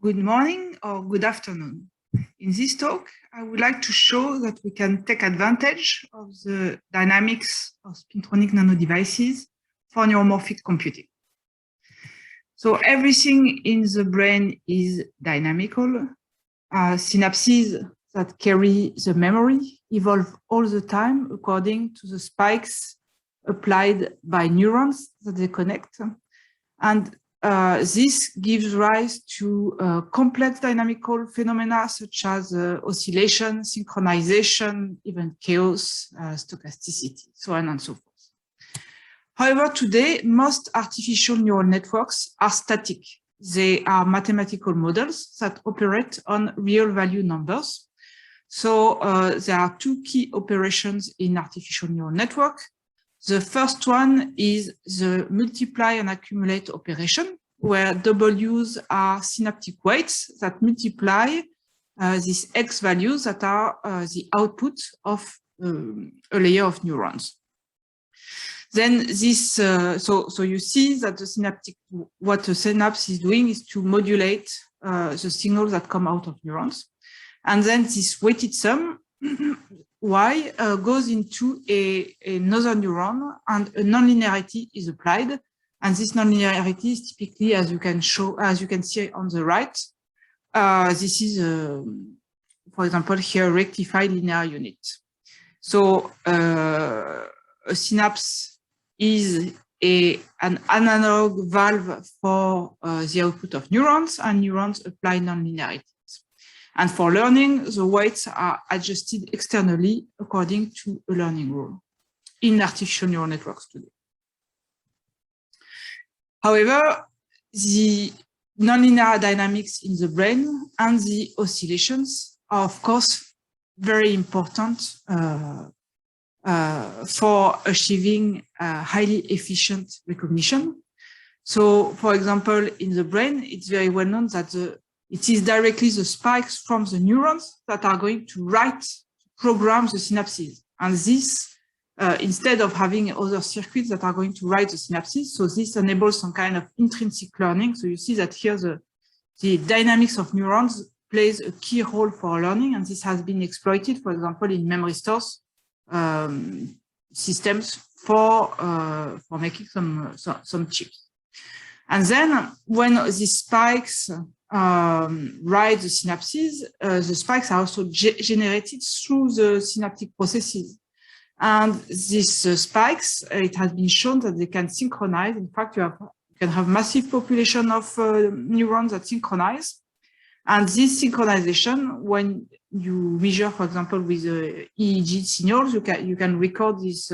Good morning or good afternoon. In this talk, I would like to show that we can take advantage of the dynamics of spintronic nanodevices for neuromorphic computing. So everything in the brain is dynamical. Synapses that carry the memory evolve all the time according to the spikes applied by neurons that they connect. And this gives rise to complex dynamical phenomena such as oscillation, synchronization, even chaos, stochasticity, so on and so forth. However, today, most artificial neural networks are static. They are mathematical models that operate on real value numbers. So there are two key operations in artificial neural network. The first one is the multiply and accumulate operation, where W's are synaptic weights that multiply these X values that are the output of a layer of neurons. Then this, so you see that the synaptic, what the synapse is doing is to modulate the signals that come out of neurons. And then this weighted sum, Y, goes into another neuron, and a non-linearity is applied. And this non-linearity is typically, as you can see on the right, this is, for example, here, a rectified linear unit. So a synapse is an analog valve for the output of neurons, and neurons apply non-linearity. And for learning, the weights are adjusted externally according to a learning rule in artificial neural networks today. However, the nonlinear dynamics in the brain and the oscillations are, of course, very important for achieving highly efficient recognition. So, for example, in the brain, it's very well known that it is directly the spikes from the neurons that are going to program the synapses. And this, instead of having other circuits that are going to write the synapses, so this enables some kind of intrinsic learning. So you see that here the dynamics of neurons plays a key role for learning, and this has been exploited, for example, in memory stores systems for making some chips. And then when these spikes write the synapses, the spikes are also generated through the synaptic processes. And these spikes, it has been shown that they can synchronize. In fact, you can have massive population of neurons that synchronize. And this synchronization, when you measure, for example, with EEG signals, you can record these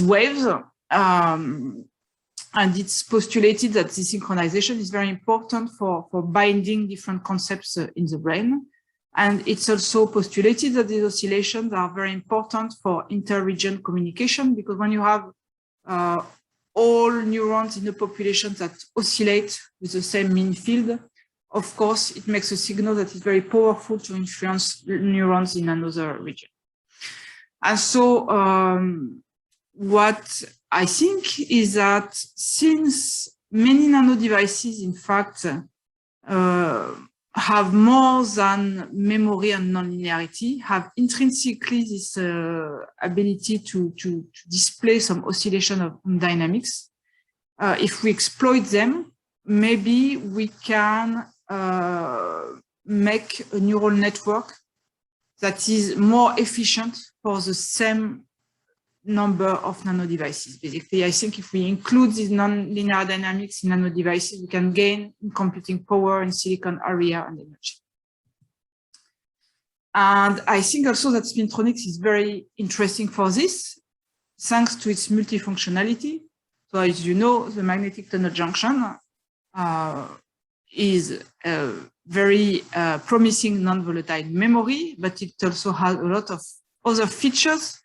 waves. And it's postulated that the synchronization is very important for binding different concepts in the brain. And it's also postulated that these oscillations are very important for inter-region communication, because when you have all neurons in a population that oscillate with the same mean field, of course, it makes a signal that is very powerful to influence neurons in another region. And so what I think is that since many nanodevices, in fact, have more than memory and nonlinearity, have intrinsically this ability to display some oscillation of dynamics. If we exploit them, maybe we can make a neural network that is more efficient for the same number of nanodevices. Basically, I think if we include these non-linear dynamics in nanodevices, we can gain in computing power in silicon area and energy. And I think also that Spintronics is very interesting for this, thanks to its multifunctionality. So as you know, the magnetic tunnel junction is a very promising non-volatile memory, but it also has a lot of other features.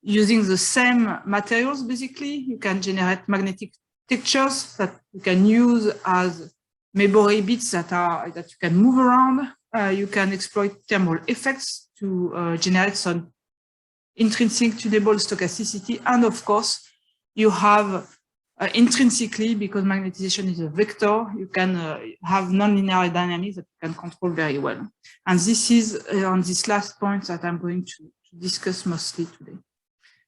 Using the same materials, basically, you can generate magnetic textures that you can use as memory bits that you can move around. You can exploit thermal effects to generate some intrinsic tunable stochasticity, and of course, you have intrinsically, because magnetization is a vector, you can have non-linear dynamics that you can control very well. And this is on this last point that I'm going to discuss mostly today.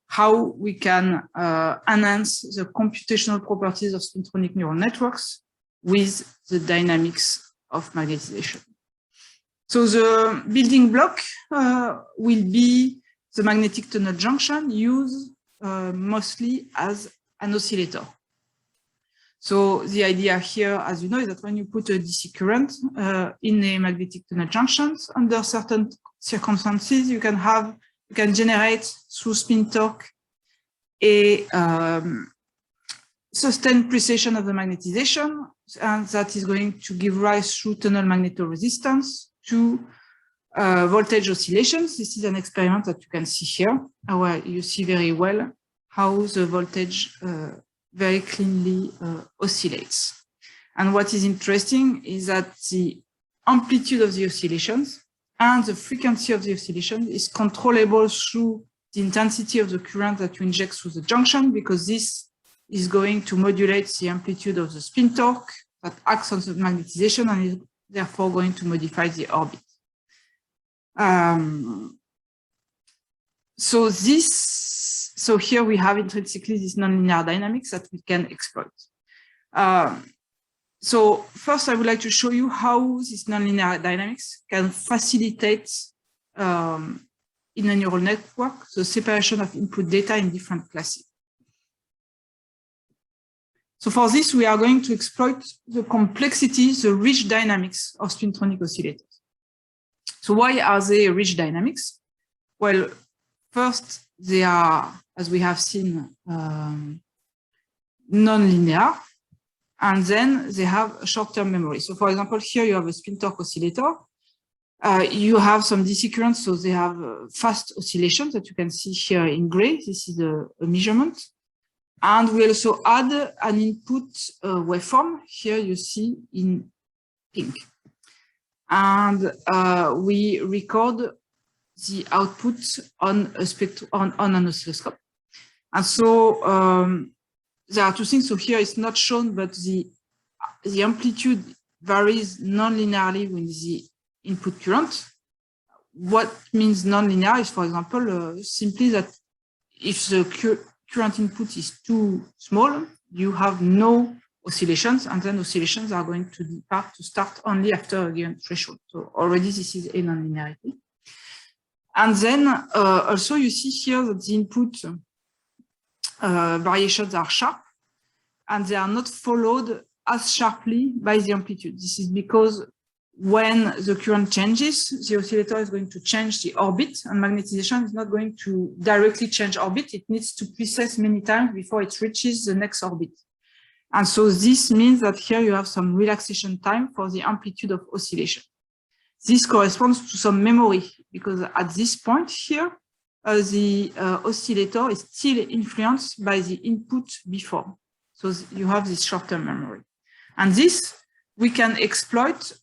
How we can enhance the computational properties of spintronic neural networks with the dynamics of magnetization. So the building block will be the magnetic tunnel junction used mostly as an oscillator. So the idea here, as you know, is that when you put a DC current in a magnetic tunnel junctions, under certain circumstances, you can generate through spin torque a sustained precession of the magnetization, and that is going to give rise through tunnel magnetoresistance to voltage oscillations. This is an experiment that you can see here, where you see very well how the voltage very cleanly oscillates. And what is interesting is that the amplitude of the oscillations and the frequency of the oscillation is controllable through the intensity of the current that you inject through the junction, because this is going to modulate the amplitude of the spin torque that acts on the magnetization and is therefore going to modify the orbit. So here we have intrinsically this nonlinear dynamics that we can exploit. So first I would like to show you how this nonlinear dynamics can facilitate in a neural network the separation of input data in different classes. So for this, we are going to exploit the complexity, the rich dynamics of spintronic oscillators. So why are they rich dynamics? Well, first, they are, as we have seen, non-linear, and then they have a short-term memory. So for example, here you have a spin torque oscillator. You have some DC currents, so they have fast oscillations that you can see here in gray. This is a measurement. And we also add an input waveform. Here you see in pink. And we record the output on an oscilloscope. And so there are two things. So here it's not shown, but the amplitude varies non-linearly with the input current. What means non-linear is, for example, simply that if the current input is too small, you have no oscillations, and then oscillations are going to start only after a given threshold. So already this is a non-linearity. And then also you see here that the input variations are sharp, and they are not followed as sharply by the amplitude. This is because when the current changes, the oscillator is going to change the orbit, and magnetization is not going to directly change orbit. It needs to precess many times before it reaches the next orbit. And so this means that here you have some relaxation time for the amplitude of oscillation. This corresponds to some memory, because at this point here, the oscillator is still influenced by the input before. So you have this short-term memory. And this we can exploit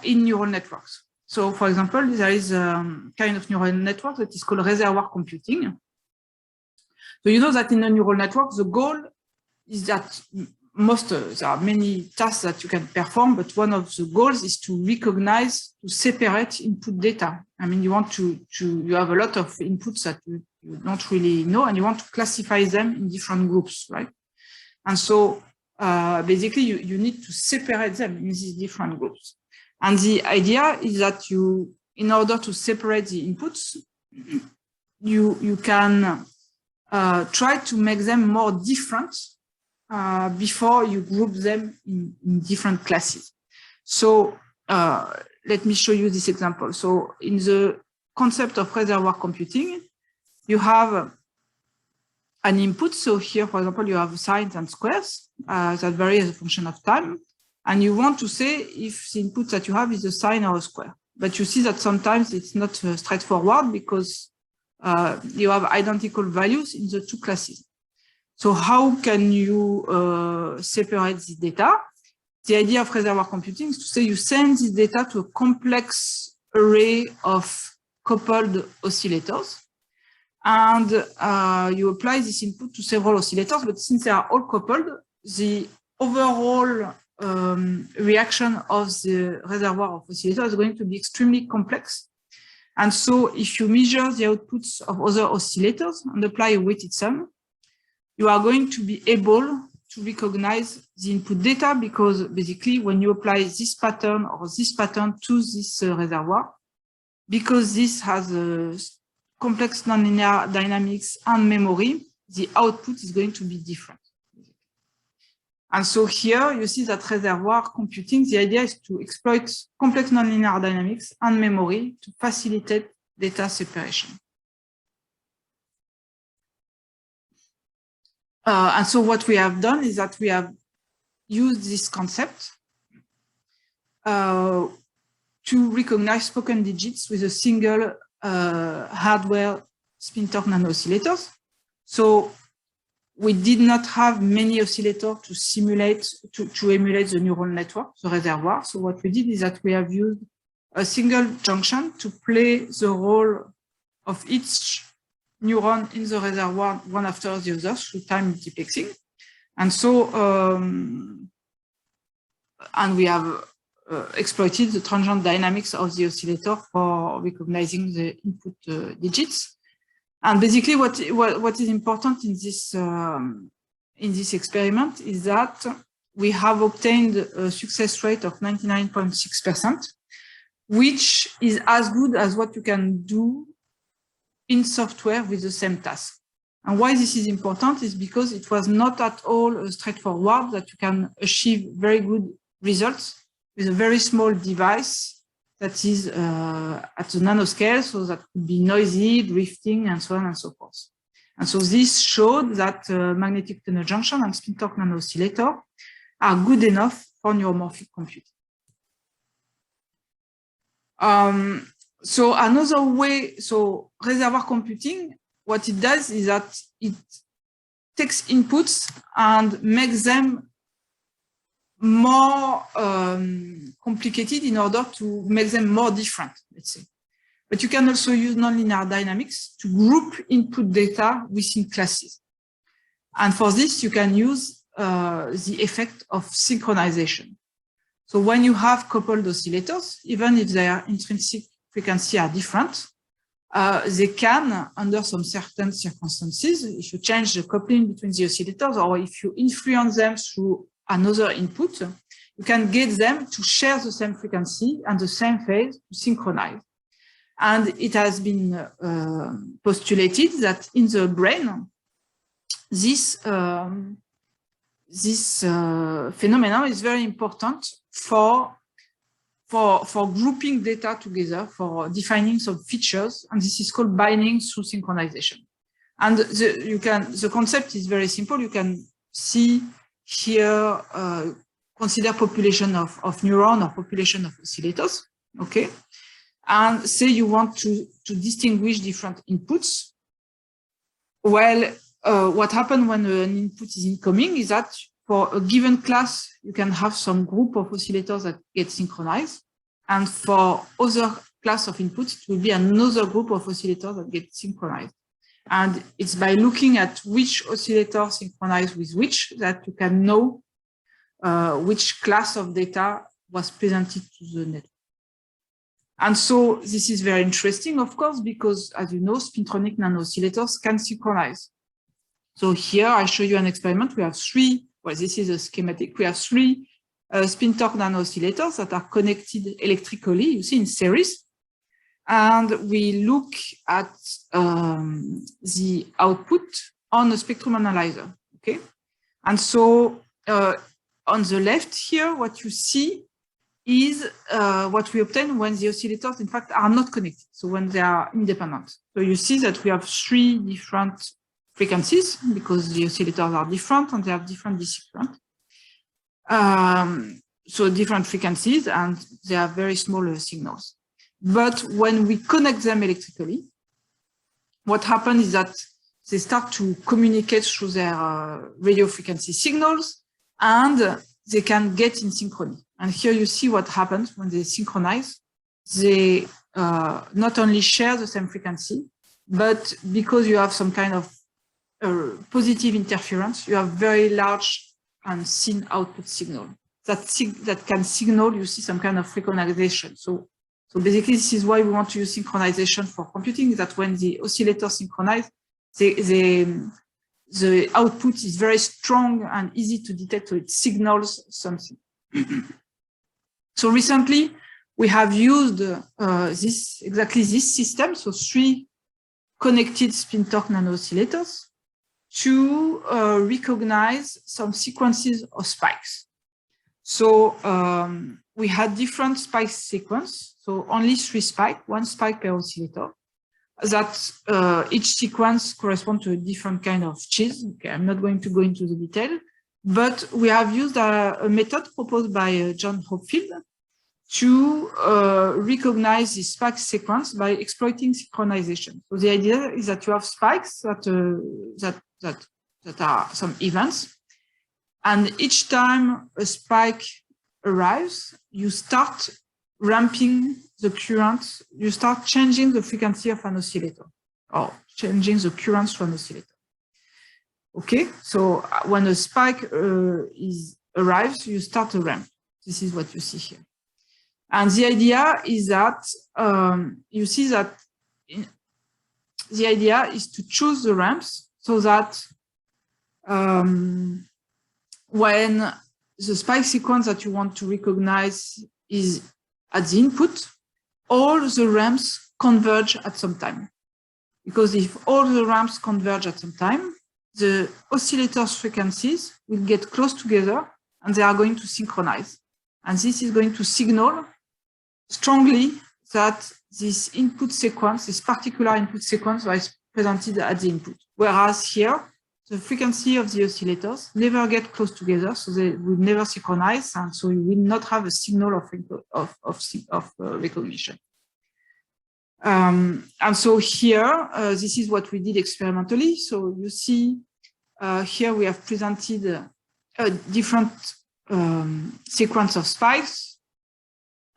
in neural networks. So for example, there is a kind of neural network that is called reservoir computing. So you know that in a neural network, the goal is that there are many tasks that you can perform, but one of the goals is to recognize, to separate input data. I mean, you want you have a lot of inputs that you don't really know, and you want to classify them in different groups, right? And so basically you need to separate them in these different groups. And the idea is that in order to separate the inputs, you can try to make them more different before you group them in different classes. So let me show you this example. So in the concept of reservoir computing, you have an input. So here, for example, you have sines and squares that vary as a function of time. And you want to say if the input that you have is a sine or a square. But you see that sometimes it's not straightforward, because you have identical values in the two classes. So how can you separate the data? The idea of reservoir computing is to say you send this data to a complex array of coupled oscillators. And you apply this input to several oscillators, but since they are all coupled, the overall reaction of the reservoir of oscillators is going to be extremely complex. And so if you measure the outputs of other oscillators and apply a weighted sum, you are going to be able to recognize the input data, because basically when you apply this pattern or this pattern to this reservoir, because this has a complex nonlinear dynamics and memory, the output is going to be different. And so here you see that reservoir computing, the idea is to exploit complex nonlinear dynamics and memory to facilitate data separation. And so what we have done is that we have used this concept to recognize spoken digits with a single hardware spin-torque nano-oscillators. So we did not have many oscillators to simulate, to emulate the neural network, the reservoir. So what we did is that we have used a single junction to play the role of each neuron in the reservoir one after the other through time multiplexing. And so, and we have exploited the transient dynamics of the oscillator for recognizing the input digits. And basically what is important in this experiment is that we have obtained a success rate of 99.6%, which is as good as what you can do in software with the same task. And why this is important is because it was not at all straightforward that you can achieve very good results with a very small device that is at the nanoscale, so that could be noisy, drifting, and so on and so forth. And so this showed that magnetic tunnel junction and spin-torque nano-oscillator are good enough for neuromorphic computing. So another way, so reservoir computing, what it does is that it takes inputs and makes them more complicated in order to make them more different, let's say. But you can also use nonlinear dynamics to group input data within classes. And for this, you can use the effect of synchronization. So when you have coupled oscillators, even if their intrinsic frequency are different, they can, under some certain circumstances, if you change the coupling between the oscillators or if you influence them through another input, you can get them to share the same frequency and the same phase to synchronize. And it has been postulated that in the brain, this phenomenon is very important for grouping data together, for defining some features, and this is called binding through synchronization. And the concept is very simple. You can see here, consider population of neuron or population of oscillators, okay? And say you want to distinguish different inputs. Well, what happens when an input is incoming is that for a given class, you can have some group of oscillators that get synchronized. And for other class of inputs, it will be another group of oscillators that get synchronized. And it's by looking at which oscillator synchronize with which that you can know which class of data was presented to the network. And so this is very interesting, of course, because as you know, spintronic nano-oscillators can synchronize. So here I show you an experiment. We have three, well, this is a schematic. We have three spin-torque nano-oscillators that are connected electrically, you see, in series. And we look at the output on a spectrum analyzer, okay? And so on the left here, what you see is what we obtain when the oscillators, in fact, are not connected, so when they are independent. So you see that we have three different frequencies because the oscillators are different and they have different discipline. So different frequencies and they have very small signals. But when we connect them electrically, what happens is that they start to communicate through their radio frequency signals and they can get in synchrony. And here you see what happens when they synchronize. They not only share the same frequency, but because you have some kind of positive interference, you have very large and thin output signal that can signal, you see, some kind of synchronization. So basically, this is why we want to use synchronization for computing, that when the oscillator synchronize, the output is very strong and easy to detect, so it signals something. So recently, we have used exactly this system, so 3 connected spin-torque nano-oscillators, to recognize some sequences of spikes. So we had different spike sequence, so only 3 spikes, 1 spike per oscillator, that each sequence corresponds to a different kind of cheese. Okay, I'm not going to go into the detail, but we have used a method proposed by John Hopfield to recognize the spike sequence by exploiting synchronization. So the idea is that you have spikes that are some events, and each time a spike arrives, you start ramping the current, you start changing the frequency of an oscillator, or changing the currents to an oscillator. Okay, so when a spike arrives, you start a ramp. This is what you see here. And the idea is that you see that the idea is to choose the ramps so that when the spike sequence that you want to recognize is at the input, all the ramps converge at some time. Because if all the ramps converge at some time, the oscillator's frequencies will get close together and they are going to synchronize. And this is going to signal strongly that this input sequence, this particular input sequence, was presented at the input. Whereas here, the frequency of the oscillators never get close together, so they will never synchronize, and so you will not have a signal of recognition. And so here, this is what we did experimentally. So you see, here we have presented a different sequence of spikes,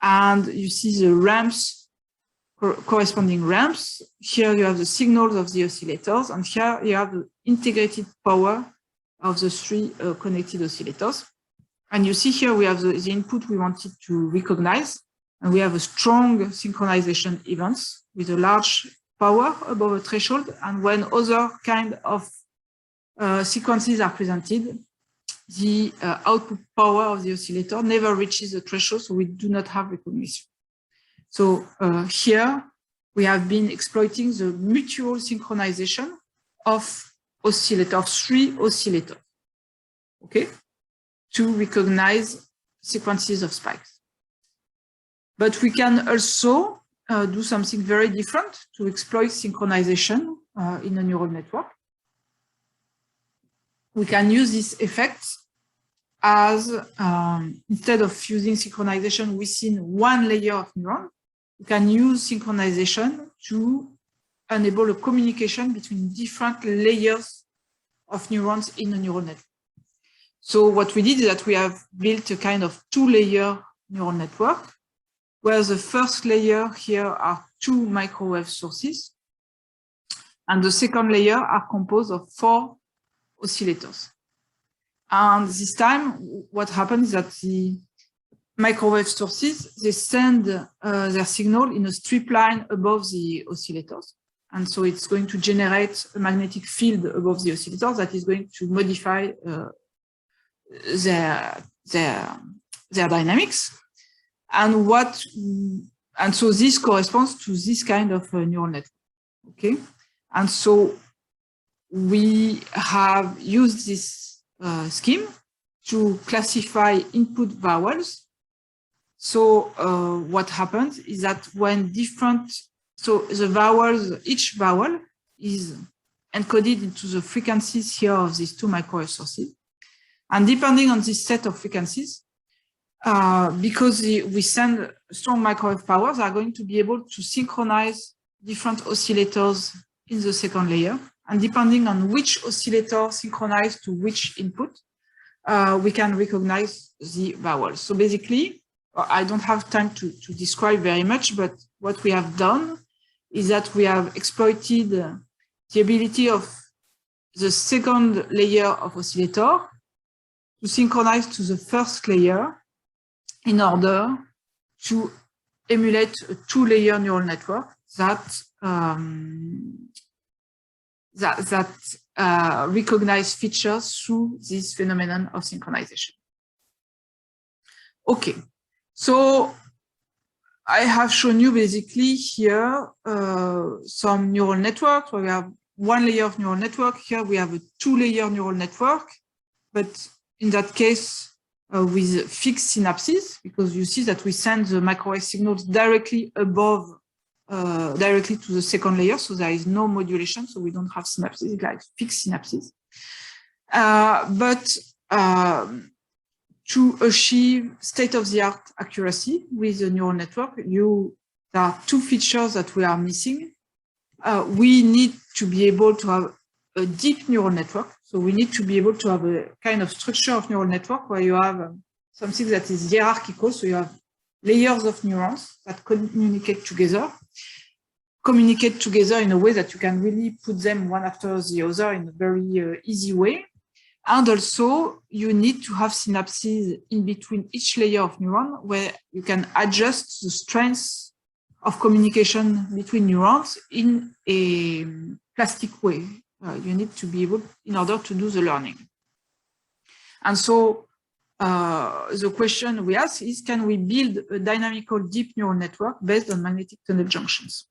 and you see the ramps, corresponding ramps. Here you have the signals of the oscillators, and here you have the integrated power of the 3 connected oscillators. And you see here we have the input we wanted to recognize, and we have a strong synchronization events with a large power above a threshold. And when other kind of sequences are presented, the output power of the oscillator never reaches the threshold, so we do not have recognition. So here we have been exploiting the mutual synchronization of oscillator, 3 oscillators, okay, to recognize sequences of spikes. But we can also do something very different to exploit synchronization in a neural network. We can use this effect as, instead of using synchronization within 1 layer of neuron, we can use synchronization to enable a communication between different layers of neurons in a neural network. So what we did is that we have built a kind of 2-layer neural network, where the first layer here are 2 microwave sources, and the second layer are composed of 4 oscillators. And this time, what happens is that the microwave sources, they send their signal in a strip line above the oscillators. And so it's going to generate a magnetic field above the oscillators that is going to modify their dynamics. And so this corresponds to this kind of neural network. Okay. And so we have used this scheme to classify input vowels. So what happens is that when so the vowels, each vowel is encoded into the frequencies here of these 2 microwave sources. And depending on this set of frequencies, because we send strong microwave powers, are going to be able to synchronize different oscillators in the second layer. And depending on which oscillator synchronized to which input, we can recognize the vowels. So basically, I don't have time to describe very much, but what we have done is that we have exploited the ability of the second layer of oscillator to synchronize to the first layer in order to emulate a two-layer neural network that recognize features through this phenomenon of synchronization. Okay, so I have shown you basically here some neural networks where we have one layer of neural network. Here we have a two-layer neural network, but in that case with fixed synapses, because you see that we send the microwave signals directly above, directly to the second layer, so there is no modulation, so we don't have synapses, like fixed synapses. But to achieve state-of-the-art accuracy with the neural network, there are two features that we are missing. We need to be able to have a deep neural network. So we need to be able to have a kind of structure of neural network where you have something that is hierarchical. So you have layers of neurons that communicate together in a way that you can really put them one after the other in a very easy way. And also, you need to have synapses in between each layer of neuron where you can adjust the strength of communication between neurons in a plastic way. You need to be able, in order to do the learning. And so the question we ask is, can we build a dynamical deep neural network based on magnetic tunnel junctions?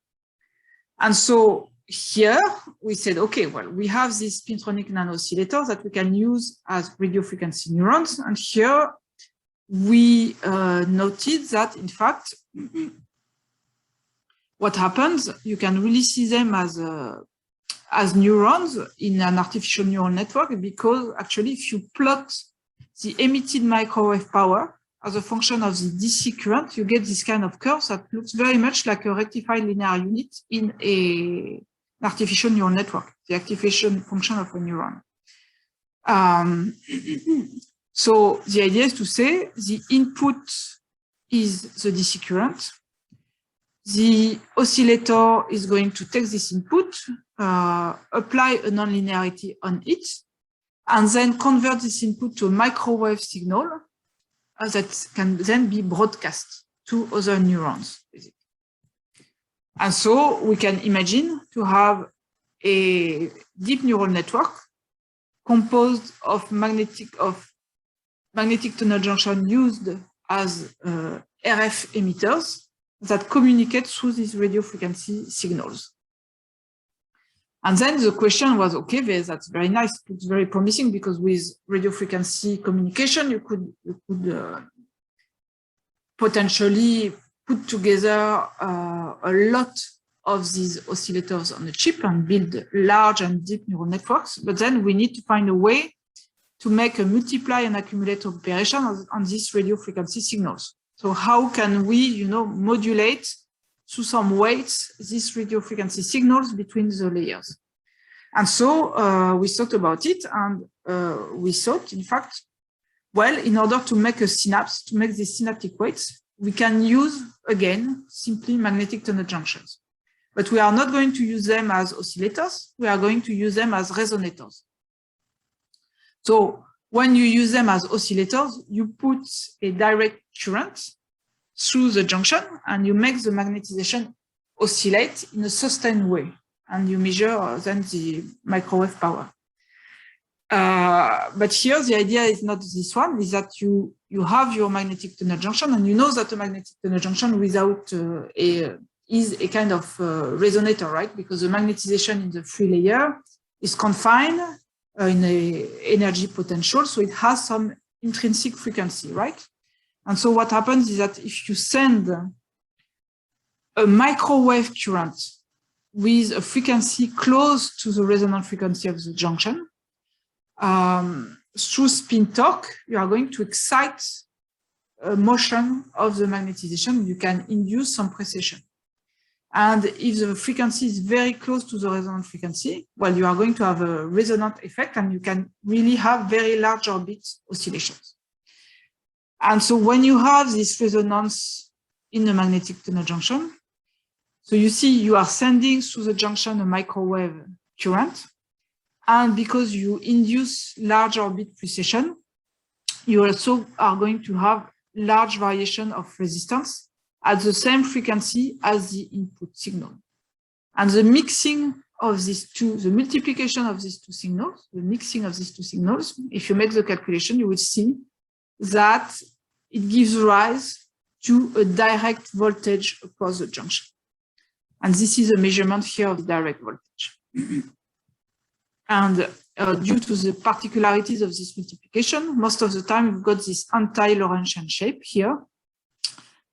And so here we said, okay, well, we have these spintronic nano-oscillators that we can use as radio frequency neurons. And here we noted that, in fact, what happens, you can really see them as neurons in an artificial neural network, because actually if you plot the emitted microwave power as a function of the DC current, you get this kind of curve that looks very much like a rectified linear unit in an artificial neural network, the activation function of a neuron. So the idea is to say the input is the DC current. The oscillator is going to take this input, apply a non-linearity on it, and then convert this input to a microwave signal that can then be broadcast to other neurons. And so we can imagine to have a deep neural network composed of magnetic tunnel junction used as RF emitters that communicate through these radio frequency signals. And then the question was, okay, that's very nice, it's very promising, because with radio frequency communication, you could potentially put together a lot of these oscillators on a chip and build large and deep neural networks. But then we need to find a way to make a multiply and accumulate operation on these radio frequency signals. So how can we, modulate through some weights these radio frequency signals between the layers? And so we thought about it, and we thought, in fact, well, in order to make a synapse, to make these synaptic weights, we can use, again, simply magnetic tunnel junctions. But we are not going to use them as oscillators. We are going to use them as resonators. So when you use them as oscillators, you put a direct current through the junction and you make the magnetization oscillate in a sustained way. And you measure then the microwave power. But here the idea is not this one, is that you have your magnetic tunnel junction, and you know that a magnetic tunnel junction without is a kind of resonator, right? Because the magnetization in the free layer is confined in a energy potential, so it has some intrinsic frequency, right? And so what happens is that if you send a microwave current with a frequency close to the resonant frequency of the junction, through spin torque, you are going to excite a motion of the magnetization. You can induce some precession. And if the frequency is very close to the resonant frequency, well, you are going to have a resonant effect, and you can really have very large orbit oscillations. And so when you have this resonance in the magnetic tunnel junction, So you see, you are sending through the junction a microwave current. And because you induce large orbit precession, you also are going to have large variation of resistance at the same frequency as the input signal. And the mixing of these two, the multiplication of these two signals, the mixing of these two signals, if you make the calculation, you will see that it gives rise to a direct voltage across the junction. And this is a measurement here of the direct voltage. And due to the particularities of this multiplication, most of the time you've got this anti-Lorentzian shape here,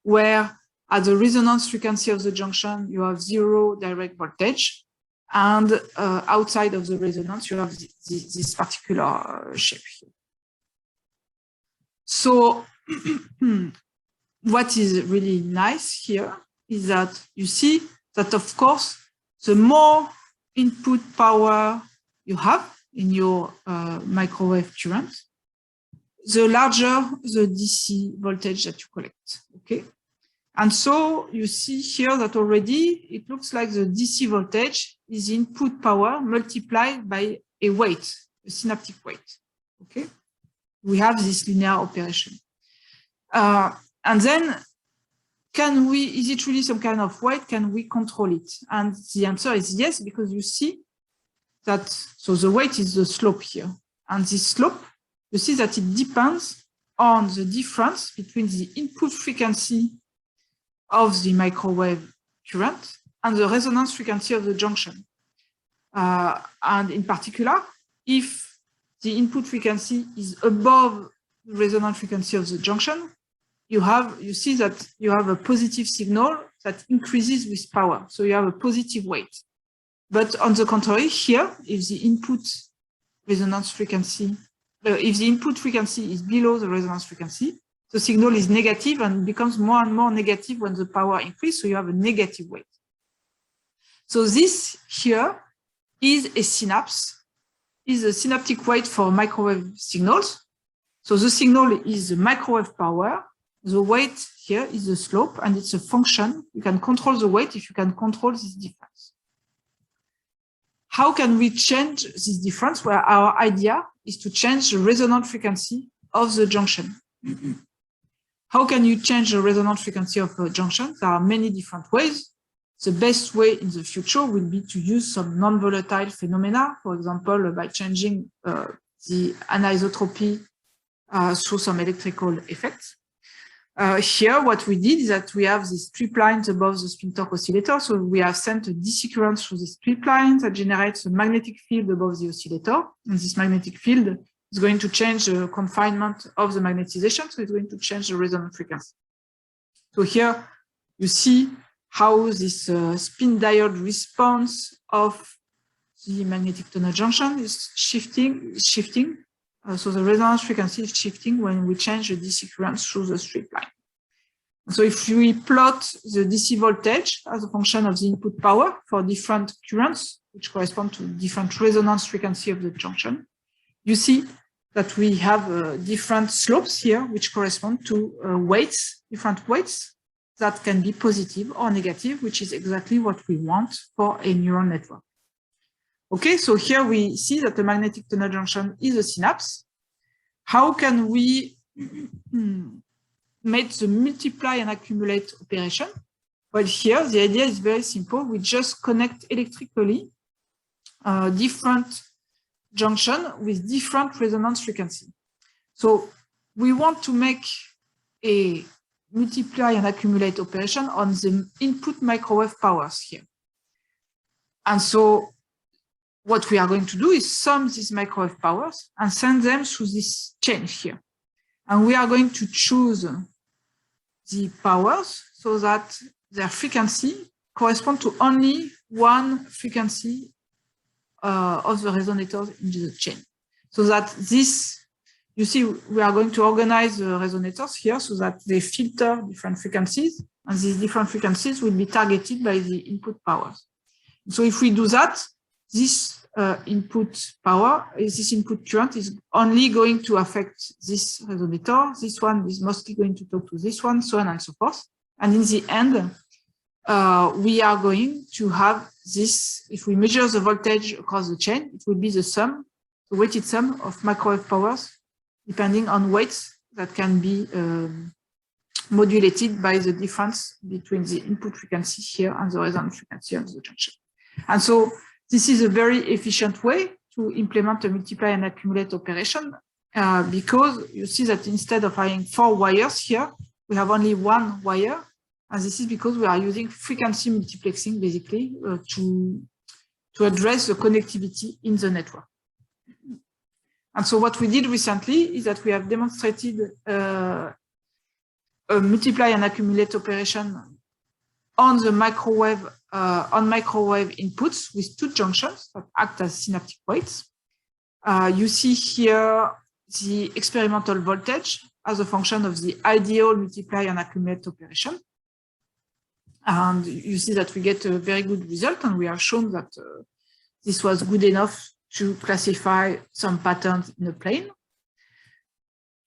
where at the resonance frequency of the junction, you have 0 direct voltage, and outside of the resonance, you have this particular shape here. So what is really nice here is that you see that, of course, the more input power you have in your microwave current, the larger the DC voltage that you collect, okay? And so you see here that already it looks like the DC voltage is input power multiplied by a weight, a synaptic weight, okay? We have this linear operation. And then is it really some kind of weight? Can we control it? And the answer is yes, because you see that, so the weight is the slope here. And this slope, you see that it depends on the difference between the input frequency of the microwave current and the resonance frequency of the junction. And in particular, if the input frequency is above the resonance frequency of the junction, you see that you have a positive signal that increases with power. So you have a positive weight. But on the contrary, here, if the input resonance frequency, if the input frequency is below the resonance frequency, the signal is negative and becomes more and more negative when the power increases. So you have a negative weight. So this here is a synapse, is a synaptic weight for microwave signals. So the signal is the microwave power. The weight here is the slope, and it's a function. You can control the weight if you can control this difference. How can we change this difference? Well, our idea is to change the resonant frequency of the junction. How can you change the resonant frequency of a junction? There are many different ways. The best way in the future will be to use some non-volatile phenomena, for example, by changing the anisotropy through some electrical effects. Here, what we did is that we have these strip lines above the spin torque oscillator. So we have sent a DC current through these strip lines that generates a magnetic field above the oscillator. And this magnetic field is going to change the confinement of the magnetization. So it's going to change the resonant frequency. So here you see how this spin diode response of the magnetic tunnel junction is shifting. So the resonance frequency is shifting when we change the DC current through the strip line. So if we plot the DC voltage as a function of the input power for different currents, which correspond to different resonance frequency of the junction, you see that we have different slopes here, which correspond to weights, different weights that can be positive or negative, which is exactly what we want for a neural network. Okay, so here we see that the magnetic tunnel junction is a synapse. How can we make the multiply and accumulate operation? Well, here the idea is very simple. We just connect electrically different junction with different resonance frequency. So we want to make a multiply and accumulate operation on the input microwave powers here. And so what we are going to do is sum these microwave powers and send them through this chain here. And we are going to choose the powers so that their frequency correspond to only one frequency of the resonators in the chain. So that this, you see, we are going to organize the resonators here so that they filter different frequencies, and these different frequencies will be targeted by the input powers. So if we do that, this input power, this input current is only going to affect this resonator. This one is mostly going to talk to this one, so on and so forth. And in the end, we are going to have this, if we measure the voltage across the chain, it will be the sum, the weighted sum of microwave powers, depending on weights that can be modulated by the difference between the input frequency here and the resonant frequency of the junction. And so this is a very efficient way to implement a multiply and accumulate operation, because you see that instead of having 4 wires here, we have only 1 wire. And this is because we are using frequency multiplexing, basically, to address the connectivity in the network. And so what we did recently is that we have demonstrated a multiply and accumulate operation on the microwave inputs with 2 junctions that act as synaptic weights. You see here the experimental voltage as a function of the ideal multiply and accumulate operation. And you see that we get a very good result, and we have shown that this was good enough to classify some patterns in a plane.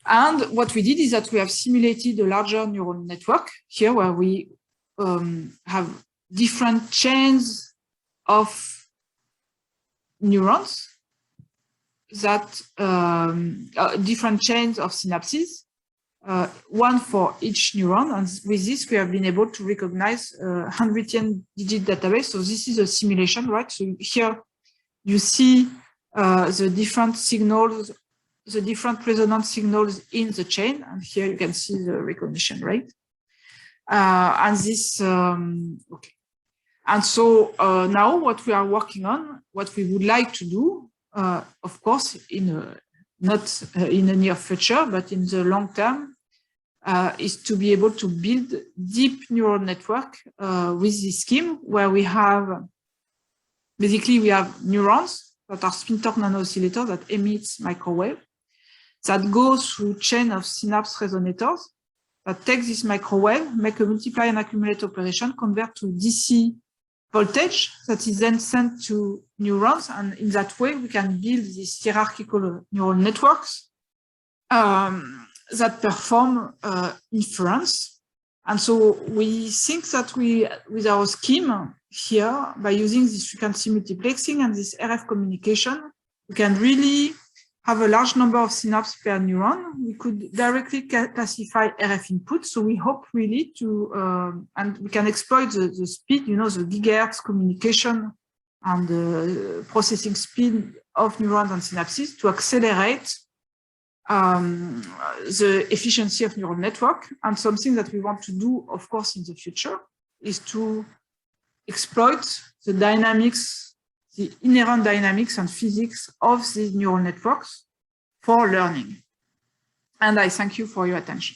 And what we did is that we have simulated a larger neural network here, where we have different chains of neurons that different chains of synapses, one for each neuron. And with this, we have been able to recognize 110-digit database. So this is a simulation, right? So here you see the different signals, the different resonance signals in the chain. And here you can see the recognition rate. And this, okay. And so now what we are working on, what we would like to do, of course, not in the near future, but in the long term, is to be able to build deep neural network with this scheme, where we have, basically we have neurons that are spintor nano-oscillators that emits microwave, that go through chain of synapse resonators, that take this microwave, make a multiply and accumulate operation, convert to DC voltage that is then sent to neurons. And in that way, we can build these hierarchical neural networks that perform inference. And so we think that with our scheme here, by using this frequency multiplexing and this RF communication, we can really have a large number of synapses per neuron. We could directly classify RF input. So we hope really to, and we can exploit the speed, the gigahertz communication and the processing speed of neurons and synapses to accelerate the efficiency of neural network. And something that we want to do, of course, in the future is to exploit the dynamics, the inherent dynamics and physics of these neural networks for learning. And I thank you for your attention.